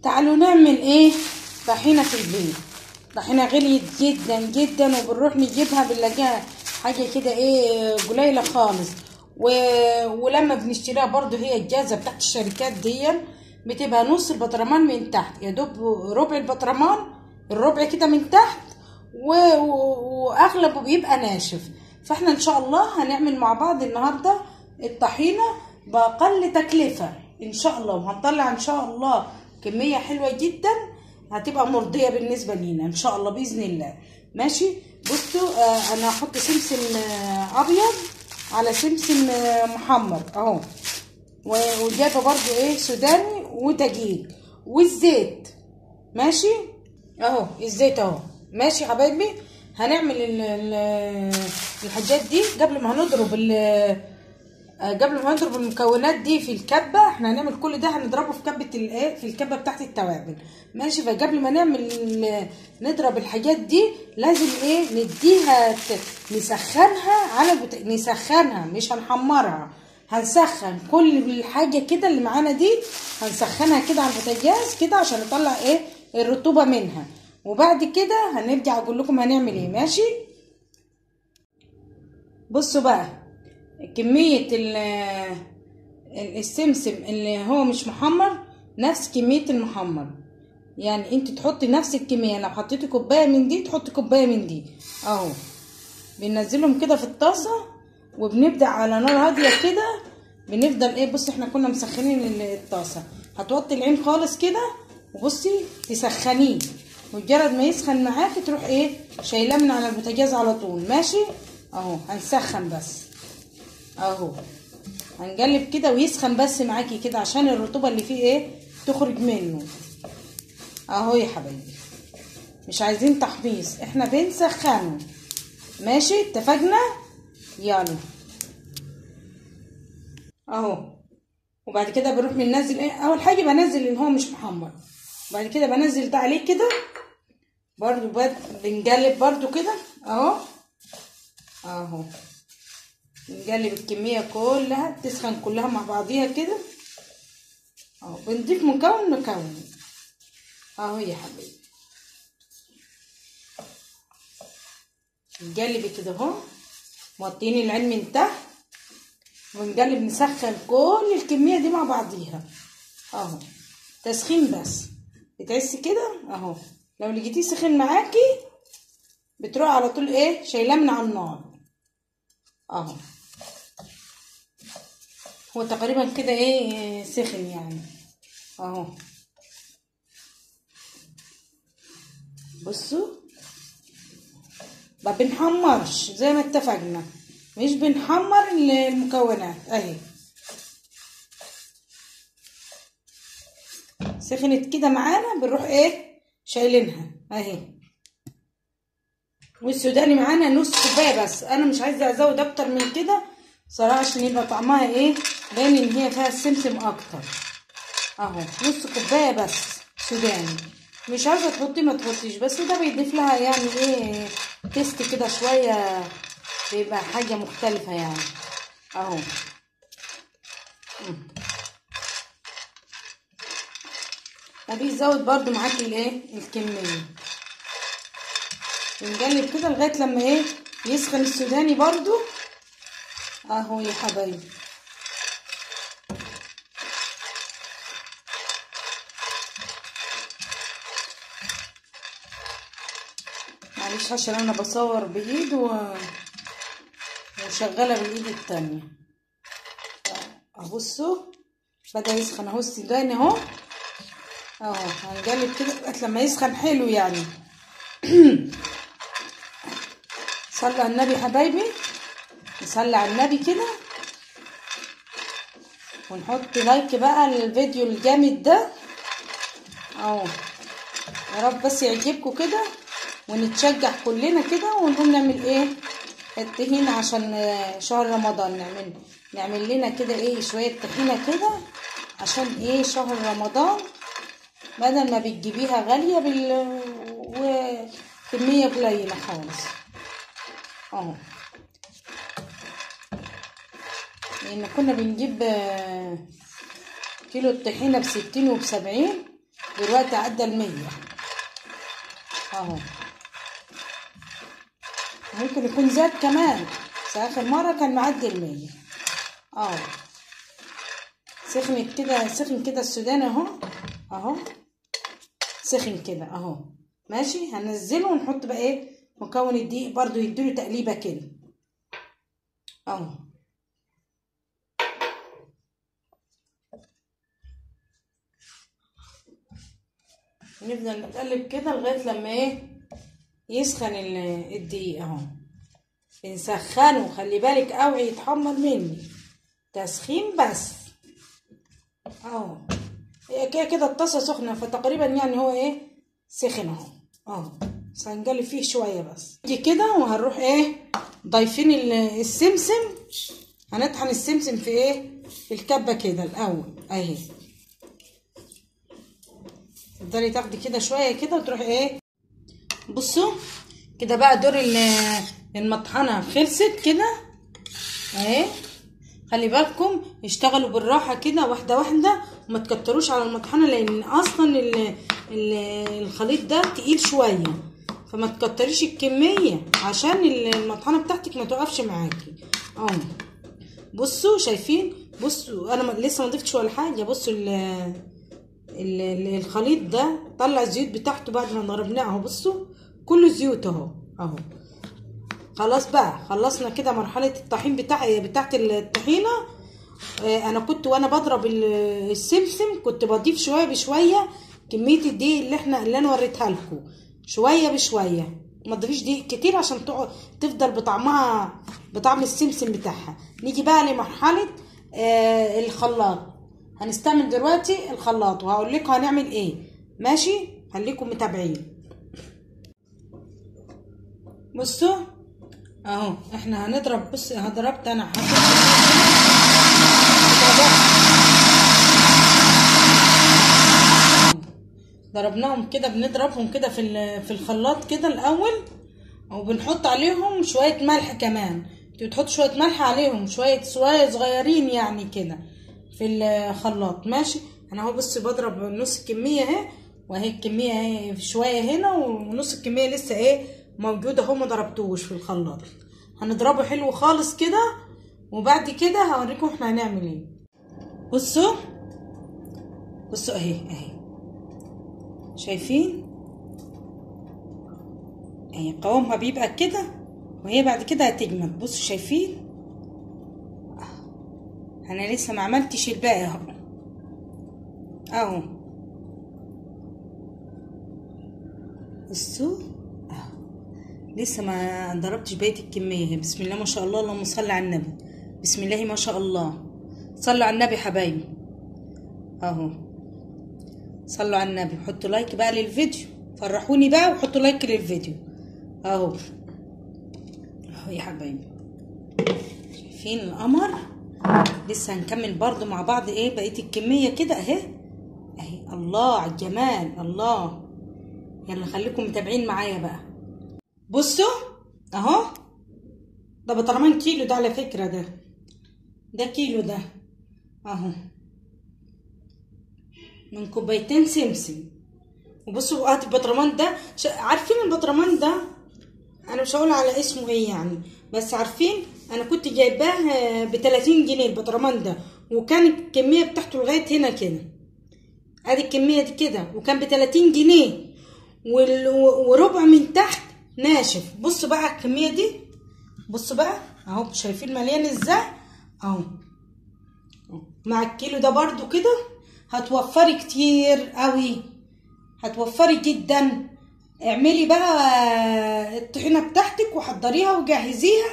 تعالوا نعمل ايه؟ طحينه في البيت. طحينه غليت جدا جدا، وبنروح نجيبها بنلاقيها حاجه كده ايه قليله خالص. ولما بنشتريها برضو هي الجاهزه بتاعت الشركات دي بتبقى نص البطرمان من تحت، يا دوب ربع البطرمان، الربع كده من تحت، واغلبه بيبقى ناشف. فاحنا ان شاء الله هنعمل مع بعض النهارده الطحينه باقل تكلفه ان شاء الله، وهنطلع ان شاء الله كميه حلوه جدا هتبقى مرضيه بالنسبه لينا ان شاء الله باذن الله. ماشي. بصوا انا هحط سمسم ابيض على سمسم محمر اهو، وجايبه برضو ايه سوداني ودقيق والزيت. ماشي اهو الزيت اهو. ماشي يا حبايبي. هنعمل الحاجات دي قبل ما نضرب المكونات دي في الكبه. احنا هنعمل كل ده هنضربه في كبه الايه، في الكبه بتاعت التوابل. ماشي. فقبل ما نضرب الحاجات دي لازم ايه نديها نسخنها على نسخنها، مش هنحمرها، هنسخن كل الحاجه كده اللي معانا دي، هنسخنها كده على البوتاجاز كده عشان نطلع ايه الرطوبه منها. وبعد كده هنرجع اقول لكم هنعمل ايه. ماشي. بصوا بقى كمية السمسم اللي هو مش محمر نفس كمية المحمر، يعني انت تحطي نفس الكمية. لو حطيتي كوباية من دي تحطي كوباية من دي اهو. بننزلهم كده في الطاسة وبنبدأ على نار هادية كده. بنفضل ايه، بصي احنا كنا مسخنين الطاسة، هتوطي العين خالص كده وبصي تسخنيه، مجرد ما يسخن معاكي تروح ايه شايلاه من على البوتاجاز على طول. ماشي اهو. هنسخن بس اهو، هنقلب كده ويسخن بس معاكي كده عشان الرطوبه اللي فيه ايه تخرج منه اهو يا حبايبي. مش عايزين تحميص، احنا بنسخنه. ماشي اتفقنا. يلا اهو. وبعد كده بنروح بننزل ايه، اول حاجه بنزل اللي هو مش محمر، بعد كده بنزل ده عليه كده برضو. بنقلب برضو كده اهو اهو. نقلب الكميه كلها تسخن كلها مع بعضيها كده اهو. بنضيف مكون اهو يا حبيبي. نقلب كده اهو، موطيين العين من تحت، ونقلب نسخن كل الكميه دي مع بعضيها اهو. تسخين بس بتعسي كده اهو. لو لقيتيه سخن معاكي بتروح على طول ايه شايلاه من على النار اهو. هو تقريبا كده ايه سخن يعني اهو. بصوا ما بنحمرش زي ما اتفقنا، مش بنحمر المكونات اهي. سخنت كده معانا بنروح ايه شايلينها اهي. والسوداني معانا نص كوبايه بس، انا مش عايزه ازود اكتر من كده صراحه عشان يبقى طعمها ايه باين ان هي فيها السمسم اكتر اهو. نص كوبايه بس سوداني، مش عايزه تحطيه ما تحطيش، بس ده بيضيف لها يعني ايه تيست كده شويه، بيبقى حاجه مختلفه يعني اهو. وبيزود برضو معاكي الايه الكميه. بنقلب كده لغايه لما ايه يسخن السوداني برضو اهو يا حبايبي. معلش عشان انا بصور بايد وشغاله بالايد التانية. بصوا بدا يسخن اهو السوداني اهو اهو. هنقلب كده لغايه لما يسخن حلو يعني. صلوا على النبي حبايبي، نصلي على النبي كده ونحط لايك بقى للفيديو الجامد ده اهو. يا رب بس يعجبكم كده ونتشجع كلنا كده ونقوم نعمل ايه الطحينه عشان شهر رمضان. نعمل لنا كده ايه شويه طحينه كده عشان ايه شهر رمضان، بدل ما بتجيبيها غاليه وكميه قليله خالص اهو. لان كنا بنجيب كيلو الطحينه ب60 وب70، دلوقتي عدى ال100 اهو. ممكن يكون زاد كمان، بس اخر مره كان معدي ال100 اهو. سخنت كده، سخن كده السوداني اهو اهو، سخن كده اهو. ماشي، هنزله ونحط بقى ايه مكون الدقيق برضو يديله تقليبه كده اهو. نفضل نقلب كده لغايه لما ايه يسخن الدقيق اهو. بنسخنه، خلي بالك اوعي يتحمر مني، تسخين بس اهو. هي كده كده الطاسه سخنه، فتقريبا يعني هو ايه سخن اهو اهو، بس هنقلب فيه شويه بس دي كده. وهنروح ايه ضايفين السمسم. هنطحن السمسم في ايه في الكبه كده الاول اهي. تفضلي تاخدي كده شويه كده وتروحي ايه. بصوا كده بقى دور المطحنه خلصت كده اهي. خلي بالكم اشتغلوا بالراحه كده واحده واحده، وما تكتروش على المطحنه، لان اصلا الخليط ده تقيل شويه، فما تكتريش الكميه عشان المطحنه بتاعتك ما توقفش معاكي اهو. بصوا شايفين، بصوا انا لسه ما ضفتش ولا حاجه. بصوا الخليط ده طلع الزيوت بتاعته بعد ما ضربناه اهو. بصوا كله زيوت اهو اهو. خلاص بقى خلصنا كده مرحله الطحين بتاعت الطحينه. انا كنت وانا بضرب السمسم كنت بضيف شويه بشويه كميه الدقيق اللي انا وريتها لكم، شويه بشويه. ما تضيفيش دقيق كتير عشان تفضل بطعم السمسم بتاعها. نيجي بقى لمرحله الخلاط. هنستعمل دلوقتي الخلاط وهقول لكم هنعمل ايه. ماشي، خليكم متابعين. بصوا اهو احنا هنضرب. بص ضربت انا ضربناهم كده. بنضربهم كده في الخلاط كده الاول، وبنحط عليهم شويه ملح كمان. بتحط شويه ملح عليهم، شويه صغيرين يعني كده في الخلاط. ماشي، انا اهو بص بضرب نص الكميه اهي، واهي الكميه اهي شويه هنا، ونص الكميه لسه ايه موجوده اهو ما ضربتوش في الخلاط. هنضربه حلو خالص كده، وبعد كده هوريكم احنا هنعمل ايه. بصوا بصوا اهي اهي، شايفين اهي قوامها بيبقى كده، وهي بعد كده هتجمد. بصوا شايفين انا لسه ما عملتش الباقي اهو اهو. بصوا اهو لسه ما ضربتش بقيه الكميه. بسم الله ما شاء الله، اللهم صل على النبي. بسم الله ما شاء الله، صلوا على النبي حبايبي اهو. صلوا على النبي، حطوا لايك بقى للفيديو، فرحوني بقى وحطوا لايك للفيديو اهو اهو يا حبايبي. شايفين القمر؟ لسه هنكمل برضو مع بعض ايه بقيه الكميه كده اهي اهي. الله على الجمال، الله. يلا خليكم متابعين معايا بقى. بصوا اهو، ده بطرمان كيلو ده على فكره، ده كيلو ده اهو، من كوبايتين سمسم. وبصوا هات البطرمان ده. عارفين البطرمان ده انا مش هقول على اسمه ايه يعني، بس عارفين انا كنت جايباه ب30 جنيه البطرمان ده، وكان الكميه بتاعته لغايه هنا كده. ادي الكميه دي كده، وكان ب30 جنيه وربع من تحت ناشف. بصوا بقى الكميه دي، بصوا بقى اهو، شايفين مليان ازاي اهو. مع الكيلو ده برضو كده هتوفري كتير قوي، هتوفري جدا. اعملي بقى الطحينه بتاعتك وحضريها وجهزيها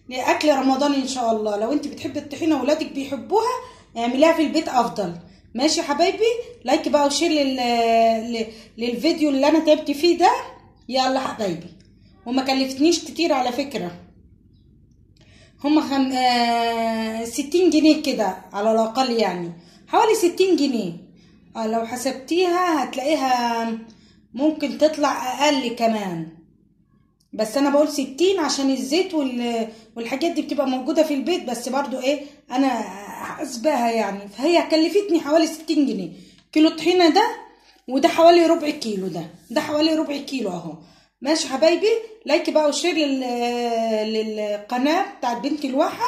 لاكل رمضان ان شاء الله. لو انت بتحبي الطحينه واولادك بيحبوها اعمليها في البيت افضل. ماشي يا حبايبي، لايك بقى وشير للفيديو اللي انا تعبت فيه ده. يلا حبايبي، وما كلفتنيش كتير على فكره، هما 60 جنيه كده على الاقل، يعني حوالي 60 جنيه. لو حسبتيها هتلاقيها ممكن تطلع اقل كمان، بس انا بقول 60 عشان الزيت والحاجات دي بتبقى موجوده في البيت، بس برضو ايه انا حاسباها يعني. فهي كلفتني حوالي 60 جنيه. كيلو طحينه ده وده حوالي ربع كيلو، ده حوالي ربع كيلو اهو. ماشي حبايبي، لايك بقى وشير للقناه بتاعت بنت الواحه.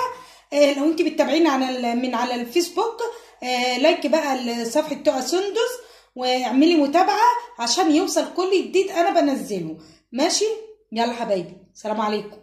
لو انت بتتابعيني من على الفيسبوك، لايك بقى صفحه تقى سندس، واعملي متابعه عشان يوصل كل جديد انا بنزله. ماشي، يلا حبايبي، سلام عليكم.